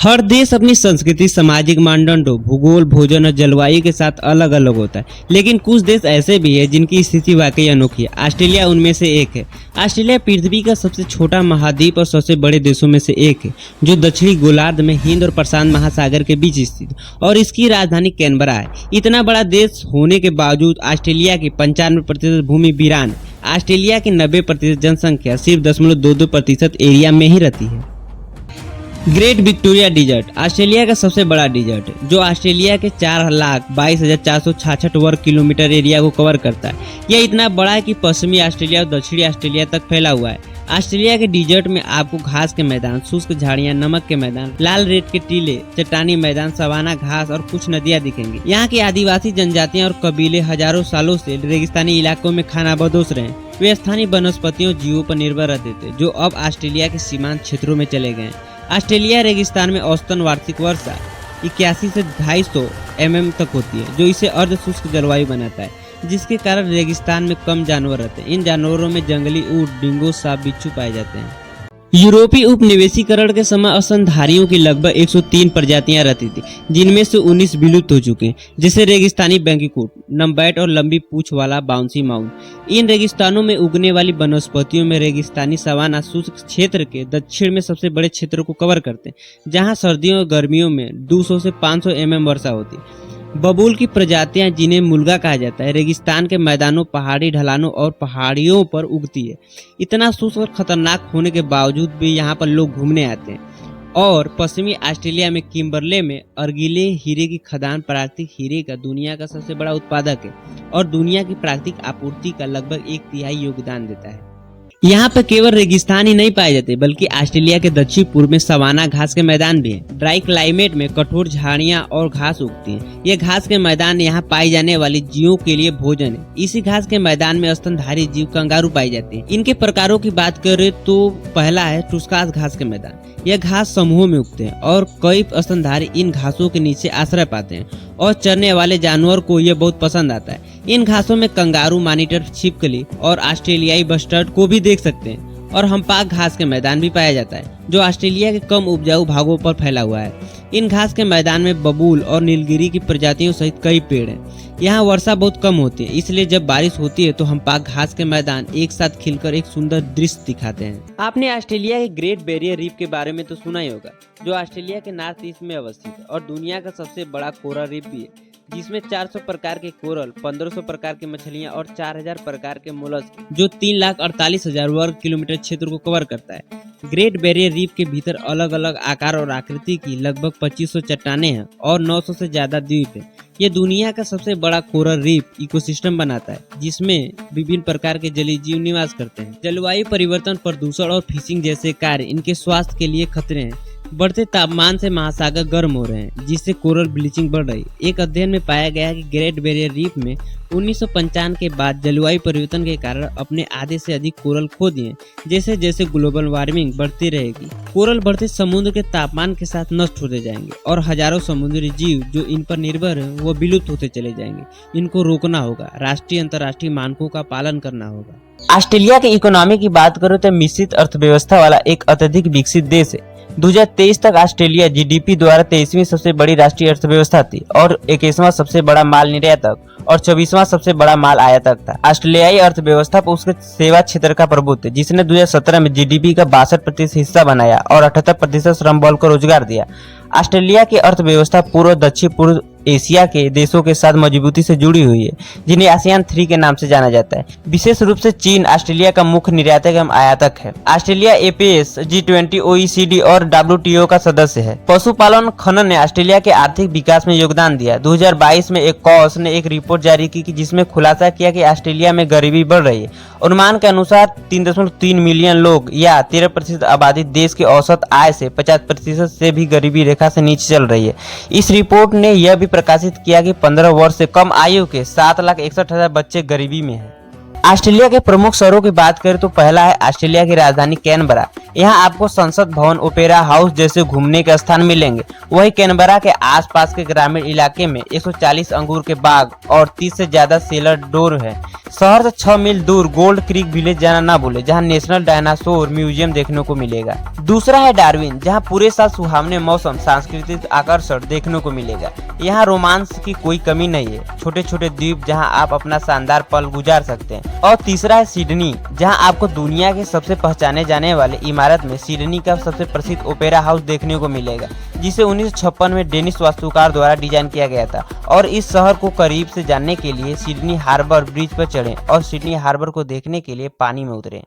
हर देश अपनी संस्कृति, सामाजिक मानदंडों, भूगोल, भोजन और जलवायु के साथ अलग अलग होता है, लेकिन कुछ देश ऐसे भी हैं जिनकी स्थिति वाकई अनोखी है। ऑस्ट्रेलिया उनमें से एक है। ऑस्ट्रेलिया पृथ्वी का सबसे छोटा महाद्वीप और सबसे बड़े देशों में से एक है, जो दक्षिणी गोलार्ध में हिंद और प्रशांत महासागर के बीच स्थित और इसकी राजधानी कैनबरा है। इतना बड़ा देश होने के बावजूद ऑस्ट्रेलिया की 95% भूमि वीरान है। ऑस्ट्रेलिया की 90% जनसंख्या सिर्फ 0.22% एरिया में ही रहती है। ग्रेट विक्टोरिया डिजर्ट ऑस्ट्रेलिया का सबसे बड़ा डिजर्ट है, जो ऑस्ट्रेलिया के 4,22,466 वर्ग किलोमीटर एरिया को कवर करता है। यह इतना बड़ा है कि पश्चिमी ऑस्ट्रेलिया और दक्षिणी ऑस्ट्रेलिया तक फैला हुआ है। ऑस्ट्रेलिया के डिजर्ट में आपको घास के मैदान, शुष्क झाड़ियां, नमक के मैदान, लाल रेत के टीले, चट्टानी मैदान, सवाना घास और कुछ नदियां दिखेंगी। यहाँ की आदिवासी जनजातियां और कबीले हजारों सालों से रेगिस्तानी इलाकों में खानाबदोश रहे हैं। वे स्थानीय वनस्पतियों, जीवों पर निर्भर रहते थे, जो अब ऑस्ट्रेलिया के सीमांत क्षेत्रों में चले गए। ऑस्ट्रेलिया रेगिस्तान में औसतन वार्षिक वर्षा 81 से 250 mm तक होती है, जो इसे अर्ध शुष्क जलवायु बनाता है, जिसके कारण रेगिस्तान में कम जानवर रहते हैं। इन जानवरों में जंगली ऊंट, डिंगो, सांप, बिच्छू पाए जाते हैं। यूरोपीय उपनिवेशीकरण के समय स्तनधारियों की लगभग 103 प्रजातियां रहती थी, जिनमें से 19 विलुप्त हो चुके हैं, जैसे रेगिस्तानी बैंडिकूट, नम्बैट और लंबी पूंछ वाला बाउंसी माउथ। इन रेगिस्तानों में उगने वाली वनस्पतियों में रेगिस्तानी सवाना शुष्क क्षेत्र के दक्षिण में सबसे बड़े क्षेत्र को कवर करते हैं, जहां सर्दियों और गर्मियों में 200 से 500 mm वर्षा होती है। बबूल की प्रजातियां, जिन्हें मुल्गा कहा जाता है, रेगिस्तान के मैदानों, पहाड़ी ढलानों और पहाड़ियों पर उगती है। इतना शुष्क और खतरनाक होने के बावजूद भी यहाँ पर लोग घूमने आते हैं। और पश्चिमी ऑस्ट्रेलिया में किम्बरले में अर्गीले हीरे की खदान प्राकृतिक हीरे का दुनिया का सबसे बड़ा उत्पादक है और दुनिया की प्राकृतिक आपूर्ति का लगभग 1/3 योगदान देता है। यहाँ पर केवल रेगिस्तान ही नहीं पाए जाते, बल्कि ऑस्ट्रेलिया के दक्षिण पूर्व में सवाना घास के मैदान भी हैं। ड्राई क्लाइमेट में कठोर झाड़ियाँ और घास उगती हैं। ये घास के मैदान यहाँ पाई जाने वाली जीवों के लिए भोजन है। इसी घास के मैदान में स्तनधारी जीव कंगारू पाई जाते हैं। इनके प्रकारों की बात करें तो पहला है टुस्कास घास के मैदान। यह घास समूहों में उगते हैं और कई स्तनधारी इन घासों के नीचे आश्रय पाते हैं और चरने वाले जानवर को यह बहुत पसंद आता है। इन घासों में कंगारू, मॉनिटर, छिपकली और ऑस्ट्रेलियाई बस्टर्ड को भी देख सकते हैं। और हम्पाक घास के मैदान भी पाया जाता है, जो ऑस्ट्रेलिया के कम उपजाऊ भागों पर फैला हुआ है। इन घास के मैदान में बबूल और नीलगिरी की प्रजातियों सहित कई पेड़ हैं। यहाँ वर्षा बहुत कम होती है, इसलिए जब बारिश होती है तो हम्पाक घास के मैदान एक साथ खिलकर एक सुंदर दृश्य दिखाते हैं। आपने ऑस्ट्रेलिया के ग्रेट बैरियर रीफ के बारे में तो सुना ही होगा, जो ऑस्ट्रेलिया के नॉर्थ ईस्ट में अवस्थित है और दुनिया का सबसे बड़ा कोरल रीफ भी है, जिसमें 400 प्रकार के कोरल, 1500 प्रकार की मछलियां और 4000 प्रकार के मोलस्क, जो 3,48,000 वर्ग किलोमीटर क्षेत्र को कवर करता है। ग्रेट बैरियर रीफ के भीतर अलग अलग आकार और आकृति की लगभग 2500 चट्टानें हैं और 900 से ज्यादा द्वीप हैं। ये दुनिया का सबसे बड़ा कोरल रीफ इकोसिस्टम बनाता है, जिसमें विभिन्न प्रकार के जलीय जीव निवास करते हैं। जलवायु परिवर्तन, प्रदूषण और फिशिंग जैसे कार्य इनके स्वास्थ्य के लिए खतरे हैं। बढ़ते तापमान से महासागर गर्म हो रहे हैं, जिससे कोरल ब्लीचिंग बढ़ रही है। एक अध्ययन में पाया गया कि ग्रेट बैरियर रीफ में 1995 के बाद जलवायु परिवर्तन के कारण अपने आधे से अधिक कोरल खो दिए। जैसे जैसे ग्लोबल वार्मिंग बढ़ती रहेगी, कोरल बढ़ते समुद्र के तापमान के साथ नष्ट होते जाएंगे और हजारों समुद्री जीव जो इन पर निर्भर है वो विलुप्त होते चले जाएंगे। इनको रोकना होगा, राष्ट्रीय अंतर्राष्ट्रीय मानकों का पालन करना होगा। ऑस्ट्रेलिया की इकोनॉमी की बात करो तो मिश्रित अर्थव्यवस्था वाला एक अत्यधिक विकसित देश है। 2023 तक ऑस्ट्रेलिया जीडीपी द्वारा 23वीं सबसे बड़ी राष्ट्रीय अर्थव्यवस्था थी और 21वां सबसे बड़ा माल निर्यातक और 24वां सबसे बड़ा माल आयातक था। ऑस्ट्रेलियाई अर्थव्यवस्था पर उसके सेवा क्षेत्र का प्रभुत्व, जिसने 2017 में जीडीपी का 62% हिस्सा बनाया और 78% श्रम बल को रोजगार दिया। ऑस्ट्रेलिया की अर्थव्यवस्था पूर्व दक्षिण पूर्व एशिया के देशों के साथ मजबूती से जुड़ी हुई है, जिन्हें आसियान 3 के नाम से जाना जाता है। विशेष रूप से चीन ऑस्ट्रेलिया का मुख्य निर्यातक एवं आयातक है। ऑस्ट्रेलिया एपीएस, G20, OECD और WTO का सदस्य है। पशुपालन खनन ने ऑस्ट्रेलिया के आर्थिक विकास में योगदान दिया। 2022 में एक कॉस ने एक रिपोर्ट जारी की जिसमें खुलासा किया कि ऑस्ट्रेलिया में गरीबी बढ़ रही है। अनुमान के अनुसार 3.3 मिलियन लोग या 13% आबादी देश की औसत आय से 50% से भी गरीबी रेखा से नीचे चल रही है। इस रिपोर्ट ने यह भी प्रकाशित किया कि 15 वर्ष से कम आयु के 7,61,000 बच्चे गरीबी में हैं। ऑस्ट्रेलिया के प्रमुख शहरों की बात करें तो पहला है ऑस्ट्रेलिया की राजधानी कैनबरा। यहाँ आपको संसद भवन, ओपेरा हाउस जैसे घूमने के स्थान मिलेंगे। वही कैनबरा के आसपास के ग्रामीण इलाके में 140 अंगूर के बाग और 30 से ज्यादा सेलर डोर है। शहर से 6 मील दूर गोल्ड क्रीक विलेज जाना ना भूले, जहाँ नेशनल डायनासोर म्यूजियम देखने को मिलेगा। दूसरा है डार्विन, जहाँ पूरे साल सुहावने मौसम, सांस्कृतिक आकर्षण देखने को मिलेगा। यहाँ रोमांस की कोई कमी नहीं है, छोटे छोटे द्वीप जहाँ आप अपना शानदार पल गुजार सकते हैं। और तीसरा है सिडनी, जहाँ आपको दुनिया के सबसे पहचाने जाने वाले इमारत में सिडनी का सबसे प्रसिद्ध ओपेरा हाउस देखने को मिलेगा, जिसे 1956 में डेनिश वास्तुकार द्वारा डिजाइन किया गया था। और इस शहर को करीब से जानने के लिए सिडनी हार्बर ब्रिज पर चढ़ें और सिडनी हार्बर को देखने के लिए पानी में उतरें।